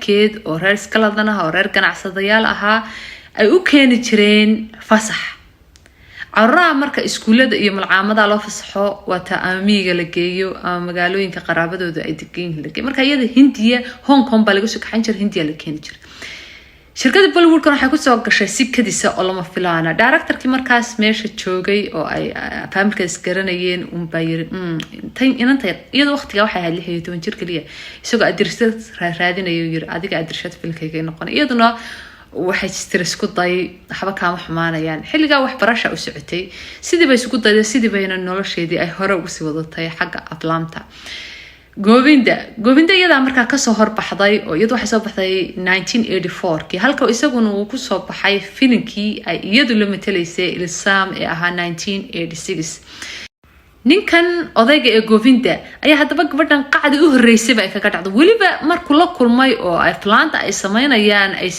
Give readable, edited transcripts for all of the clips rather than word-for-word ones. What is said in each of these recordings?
كيد أو رئيس كلادنا أو رئيس جناح ديال أها أي أكين ترين فصح عرّا مركا إسكولة يوم العامة على فصحة وتأميج لقيو مقالوين كقرابة ده أيدكين لقي مركا يد هندية هون كون بالجوس كحنجر هندية لكينجر شركة بوليوود كانوا حيكون سواق شيء سكة دي سأ الله مفلانة دايركتور كي مركز ماشي تشوجي أو أي فهم كيسكرنيين ومبير تين أنت يد وقت جوا حيالي هي تونجر كليه سوق أدرسات رادين يجر أديك أدرسات في الكيكين نقول يدنا waxay stress ku day waxba kaama xumaanayaan xilliga wax barasho u socotay sidii bay isku dayday sidii bayna nolosheedii ay hore ugu sii wadatay xagga aflaamta Govinda iyada markaa ka soo horbaxday oo iyadu waxay soo baxday 1984 halka isaguna uu ku soo baxay filimkii ay iyadu la matalaysay Ilsam ee ahaa 1986 ninkan odayga ee Govinda ayaa hadaba gabadhan qacdi u horeysay bay kaga dhacday waliba markuu la kulmay oo ay flaanta ay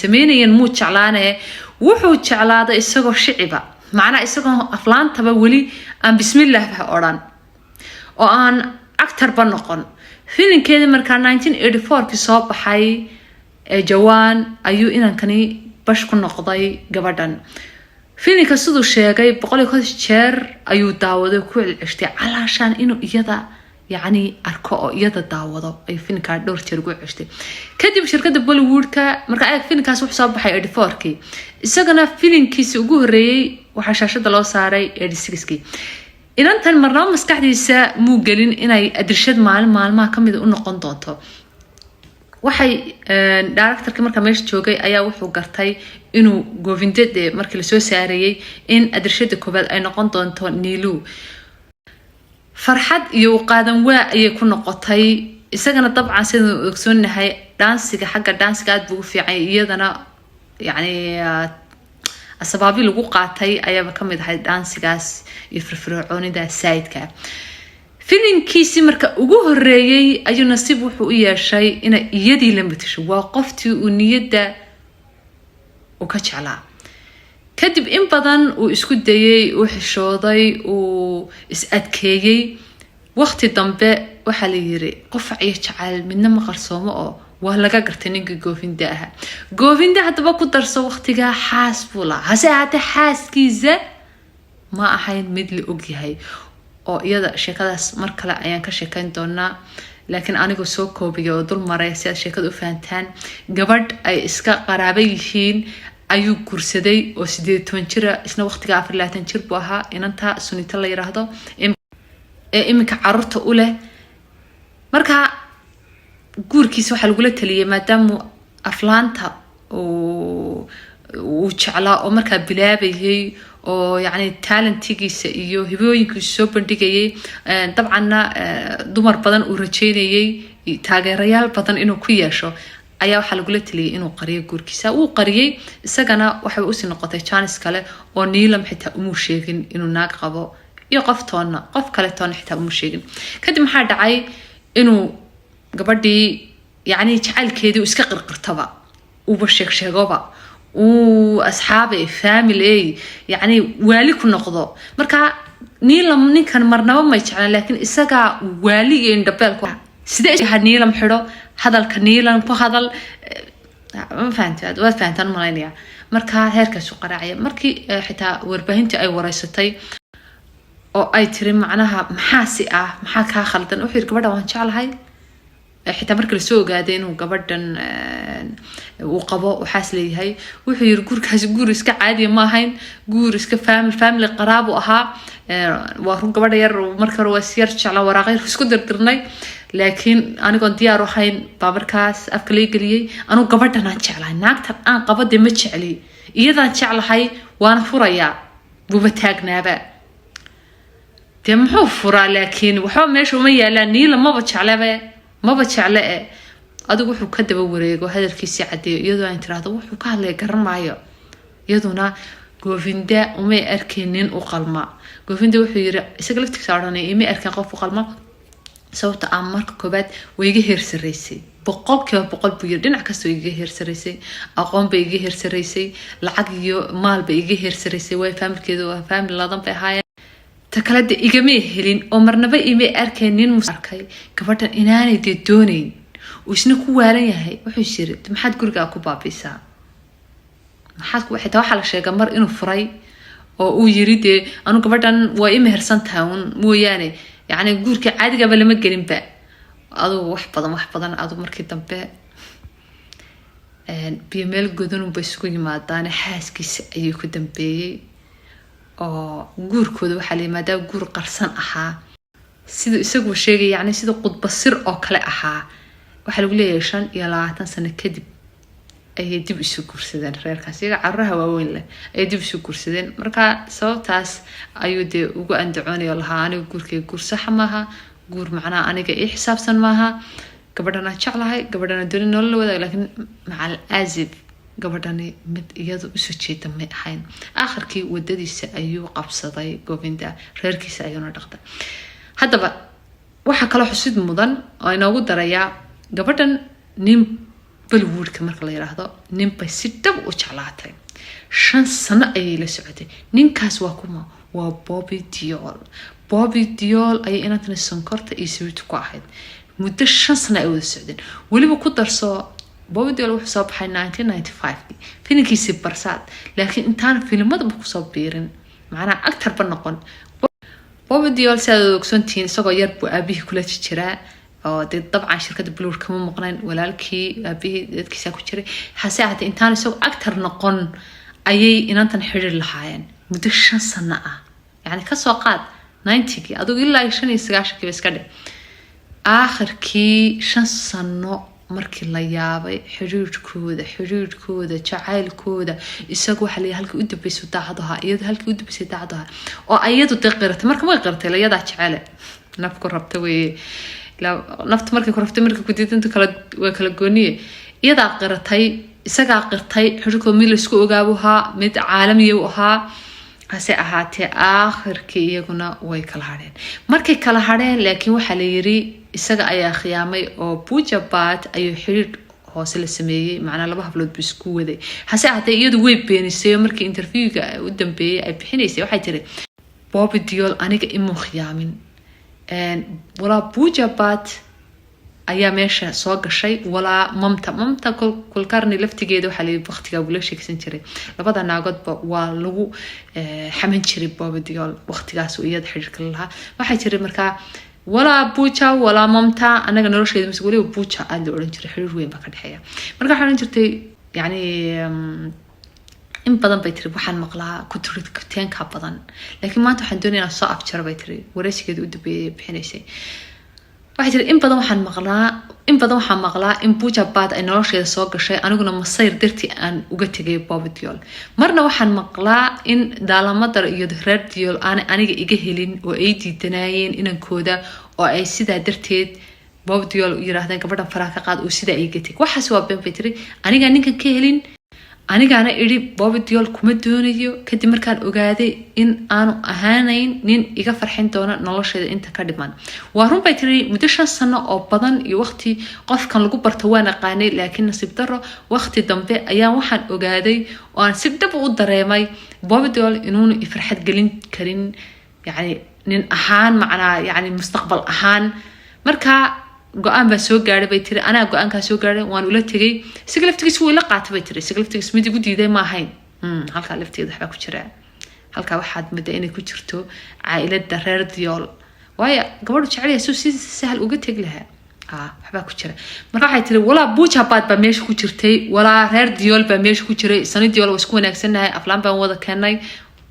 sameynayaan muu jeclaanay wuxuu jeclaaday isagoo shiciba macna isagoo flaantaba wali aan bismillaah wax oran oo aan actor ba noqon filimkeeda markaa 1984 ki soo baxay ee Jawaan ayuu inankani bash ku noqday gabadhan filimka sidoo sheegay 100 jeer ayuu daawaday ku cilcishtay calaashan inuu iyada yani arko oo iyada daawado ay filimka dhowr jeer ugu cilcishtay kadib shirkadda Bollywood-ka marka ay filimkaas wuxuu soo baxay 84-kii isagana filimkiisa ugu horeeyay waxa shaashada loo saaray 86-kii inantan marnaba maskaxdiisa muu gelin inay adirshad maalmaha kamid u noqon doonto waxay director-ka marka meesha joogay ayaa wuxuu gartay inuu Govinda markii la soo saarayay in adirshada koobaad ay noqon doonto Nilu farxad iyo qaadan waa ay ku noqotay isagana dabcan sidoo ogsoonahay dansiga xagga dansiga aad buu fiican iyadana yani asbaabi lagu qaatay ayaa kamid ahay dansigaas iyo firfircoonida saidka filimkiisi marka ugu horeeyay ayuu nasiib wuxuu u yeeshay in iyadii la matasho waa qoftii uu niyada u ka jeclaa kadib in badan uu isku dayay uu xishooday uu is adkeeyay waqti dambe waxa la yiri qof ay jecel midna ma qarsoomo oo waa laga gartay ninka Govinda hadaba ku darso waqtiga xaas bula hase hata xaaskiisa ma ahayn mid la og yahay oo iyada sheekadaas mar kale ayaan ka sheekayn doonaa laakiin anigu soo koobiyo oo dul maray si sheekadu u fahantaan gabadh ay iska qaraabay yihiin ayuu gursaday oo 18 jir isna waqtiga 24 jir buu ahaa inanta sunita la yiraahdo imika carruurta u leh marka guurkiisa waxa lagu la taliyay maadaama aflaanta oo jeclaa oo marka bilaabayay oo yani talentigiisa iyo hibooyinkiisa soo bandhigayay dabcanna dumar badan uu rajeynayay taageerayaal badan inuu ku yeesho ayaa waxa lagu la taliyay inuu qariyo guurkiisa uu qariyay isagana waxa uu si noqotay chance kale oo Niilam xitaa uu sheegin inuu naag qabo iyo qof kale toona xitaa uu sheegin kadib maxaa dhacay inuu gabadhii yani jacaylkeedii iska qirqirtaba uu sheegaba uu asxaabe family yani wali ku noqdo marka Niilam ninkan marnaba ma jeclaan laakiin isaga wali indhabeel ku sidee Niilam xiro hadalka Niilam ku hadal ma fahantaan malaynaya marka heerkaas u qaraacay markii xitaa warbaahinta ay wareysatay oo ay tiri macnaha maxaa ka khaldan u xir gabadha waan jeclahay xitaa markii la soo ogaaday inuu gabadhan uu qabo waxaas leeyahay wuxuu yiri guurkaas guur iska caadi ma ahayn guur iska family qaraabo ahaa waa run gabadha yar markii hore waa siyar jecla waraaqay isku dirdirnay laakiin anigoon diyaar u ahayn baa markaas afka la geliyay anu gabadhan aan jeclahay naagtan aan qabade ma jecli iyadaan jeclahay waana furayaa buuba taagnaaba dee muxuu furaa laakiin waxa meesha uma yaalaan Niilam maba jecla adigu wuxuu ka daba wareego hadalkiisa cadeeyo iyadoo aan tiraahdo wuxuu ka hadlay garanaayo iyaduna Govinda uma arkeenin u qalma Govinda wuxuu yiri isaga laftiisa oranay ima arkeen qof u qalma sababta aan marka koobaad wayga heersaraysay boqol buu yiri dhinac kasta wayga heersaraysay aqoon bay iga heersaraysay lacag iyo maal bay iga heersaraysay way familkeedu waa family ladan bay ahaayeen takalada igama helin oo marnaba ima arkeenin musarkay gabadhan inaanay doonayn وإسنا كوالا يهي وحشيري محاد قرقا أكو بابيسا محاد كو حتى وحال الشيء قمر إنو فراي oo uu yiri de anu gabadhan way imehersan tahay mooyaane yani guurka caadiga ba lama gelin ba adoo wax badan adoo markii dambe biimeel godan bay isku yimaadaan xaaskiisa ayuu ku dambeeyay oo guurkooda waxa la yimaada guur qarsan ahaa sida isagu sheegay yani sida qudba sir oo kale ahaa waxa lagu leeyahay 25 sano kadib ay dib isu kursadeen reerkaas iyaga carraha waaweyn leh ay dib isu kursadeen marka sababtaas ayuu de ugu andacoonayo lahaa aniga guurkay guur sax maaha guur macnaa aniga ii xisaabsan maaha gabadhana jeclahay gabadhana dooni nolol wadaag laakiin macal azib gabadhani mid iyadu isu jeeda ma ahayn aakhirkii wadadiisa ayuu qabsaday Govinda reerkiisa ayuuna dhaqday haddaba waxa kale xusid mudan oo inoogu daraya gabadhan nin بالورك مرك الله يراهدو نين بس دب و جعلاتay 5 sano ayay la socotay ninkaas waa kuma waa Bobby Diol ay inaan sonkorta iyo sawirtu ku ahayd muddo 5 sano ay wada socdeen waliba ku darso Bobby Diol wuxuu soo baxay 1995 filimkiisa Barsaat laakiin intaan filimada ku soo biirin macna actor ba noqon Bobby Diol sidoo ogsoontiin isagoo yar buu aabihi kula jiraa oo طبعا شركة بلور كم مقنن ولكن أبيه ذاتك ساكوتشري حسيت إنتان سو أكتر نقن أي إن أنت نحرر الحياة مدش سنة يعني كسوقات 90 كي أدو إلا يشان يسقاش كي بس كده آخر كي 5 سنة مركي الله يابي حرير كودة جعل كودة يسقوا حلي هلك ود بيسو تعضها يد هلك ود بيسو تعضها أو أيده تقرت مركي ما قرت لا يد جعله نفكر ربطوي لا نفط مركي كرفت مركي كنت أنت كلا جونية يدا قرتي سجع قرتي حركوا ميل سكوا جابوها مد عالمي وها هسه أهاتي آخر كي يجونا ويكلهارين مركي كلهارين لكن وحليري سجع أي خيامي أو بوجبات أي حرير هوصل السمية معنا لبها بلود بسكوا ذي هسه أهاتي يد ويب بين السيو مركي انترفيو قدام بي أي بحين يسيو حيتري بوبي ديول أنا كإمو خيامين ولا بوجبات أيام إيش سواق الشيء ولا ممتا كل كارني لفت جيده حلي وقتها ولا شيء كسنتري لبعض الناقد ولو حمن شري باب ديال وقتها سويد حجر كلها ما حيشري مركا ولا بوجا ولا ممتا أنا قلنا رشيد مسؤولي وبوجا عنده أورنجري حلو وين بكر الحياة مركا حرنجرتي يعني إن بدن بيتري وحن مقلها كترت كتين كابدن لكن ما تحن دنيا صعب شر بيتري وريش كده ود بحين شيء واحد إن بدن وحن مقلها إن بوجا بعد إن رش يسوق الشيء أنا قلنا مصير درتي أن وقت جاي باب ديال مرنا وحن مقلها إن دالما مدر يدهر ديال أنا إجهلين وأيدي تناين إن كودا أو أي سيدا درتي باب ديال يراهدن كبرنا فراك قاد وسيدا إيجتك وحسوا بين بيتري أنا قاعدين كهلين أنا إيري بوبي ديول كم دونيو كدي مركان أوجادي إن أنا أهانين نين إيجا فرحين دونا نلاش إذا أنت كدمان وهم بيتري مدش السنة أو بدن يوقتي قف كان لقو برتوانا قاني لكن نصيب درة وقت دمبي أيام واحد أوجادي وأنا سبت بقول دريماي بوبي ديول إنه يفرحت قلين كرين يعني نين أهان معنا يعني مستقبل أهان مركا قام بسوق قاعد بيتري أنا قام كسوق قاعد وأنا ولا تجي سقلفتك سوي لقعت بيتري سقلفتك سميدي قدي ده ما هين هالك لفتي ده حبك شراء هالك واحد مديني كشرته عائلة درر ديال ويا قبل شعري سوسي سهل وقت لها حبك شراء ما راح يتري ولا بوش هبات بمشي كشرتي ولا رر ديال بمشي كشري سنة ديال وسكون أكسنها أفلام بموضة كناي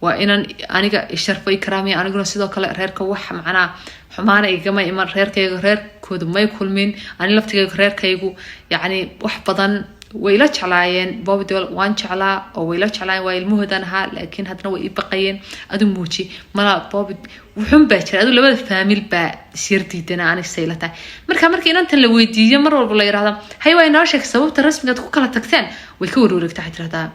وإن أنا الشرفي كرامي أنا قلنا سيدا كلا رر كوح معنا حمانا إيجما إمر رر كود ما يكون من أنا لفتي رر كيجو يعني وحبضن ويلش علىين بابي دول وانش على أو ويلش على ويلمهدنها لكن هذا هو يبقين أدو موشي ملا بابي وحن باشر أدو لبعض فاميل با سيرتي تنا عن السيلة مركا أنت لو يدي مرة ولا يرى هاي وين عاشك سبب الرسم قد كلا تكثان ويكوروا لك تحت هذا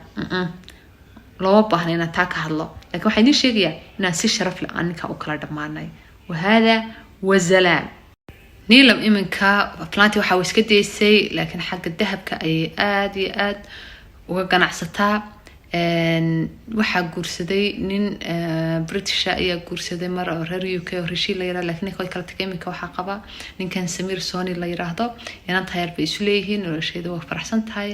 لو بحنا نتاك هلا لكن وحيدين شيء يعني ناس الشرف لأنك أكلا دماناي وهذا والزلام نيلم إمنكا بلانتي وحاوس كده يسي لكن حق الذهب كأي آد وقناع ستا waxaa guursaday nin British ayaa guursaday mar oo reer UK oo heshiis la yiraahdo laakiin way kala tageen minka waxa qaba ninkan Samir Soni la yiraahdo inaan taayir bay isu leeyihiin nolosheedu waa faraxsan tahay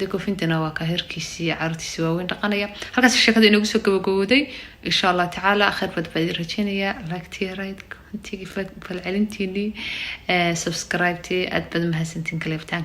dekofintana waa ka heerkiisii carruurtiisa waaweyn dhaqanaya halkaas sheekada inoogu soo gabagabowday insha Allah taala khayr bad rajaynaya like right tigi falcelintiini subscribe aad bad mahadsantiin kaleeftaan